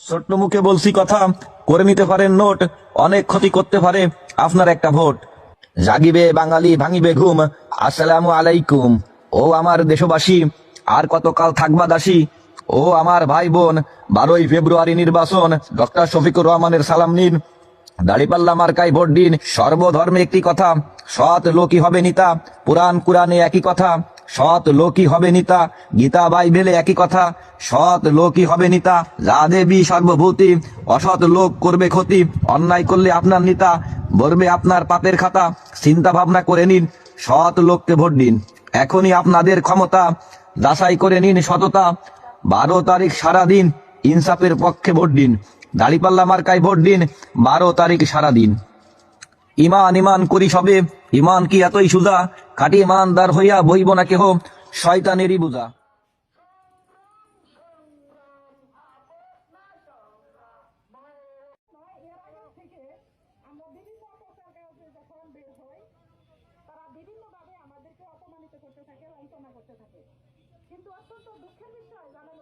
ছোট্ট মুখে বলছি কথা, করে নিতে পারেন নোট, অনেক ক্ষতি করতে পারে আপনার একটা ভোট। জাগিবে বাঙালি ভাঙিবে ঘুম, আসসালামু আলাইকুম। ও আমার দেশবাসী, আর কতকাল থাকবা দাসী? ও আমার ভাই বোন, 12ই ফেব্রুয়ারি নির্বাচন, ডক্টর শফিকুর রহমানের সালাম নিন, দাড়িপাল্লা মার্কায় ভোট দিন। সর্বধর্মে একটি কথা, সৎ লোকই হবে নেতা। পুরাণ কুরআনে একই কথা, সৎ লোকই হবে নেতা। গীতা বাইবেলে একই কথা, সৎ লোকই হবে নেতা। যা দেবী সর্বভূতি, অসৎ লোক করবে ক্ষতি। অন্যায় করলে আপনার নেতা ভরবে আপনার পাপের খাতা। চিন্তা ভাবনা করে নিন, সৎ লোককে ভোট দিন। এখনই আপনাদের ক্ষমতা, যাচাই করে নিন সততা। 12 তারিখ সারাদিন ইনসাফের পক্ষে ভোট দিন। দাড়িপাল্লা মার্কায় ভোট দিন, 12 তারিখ সারাদিন। ইমান ইমান করি সবে, ইমান কি এতই সুজা? খাঁটি ইমানদার হইয়া বইব না কেহ শয়তানেরই বুঝা। থেকে আমরা বিভিন্ন অপপ্রচারে যখন বের হই, তারা বিভিন্নভাবে আমাদেরকে অপমানিত করতে থাকে, লাঞ্ছনা করতে থাকে। কিন্তু অত্যন্ত দুঃখের বিষয় জানানো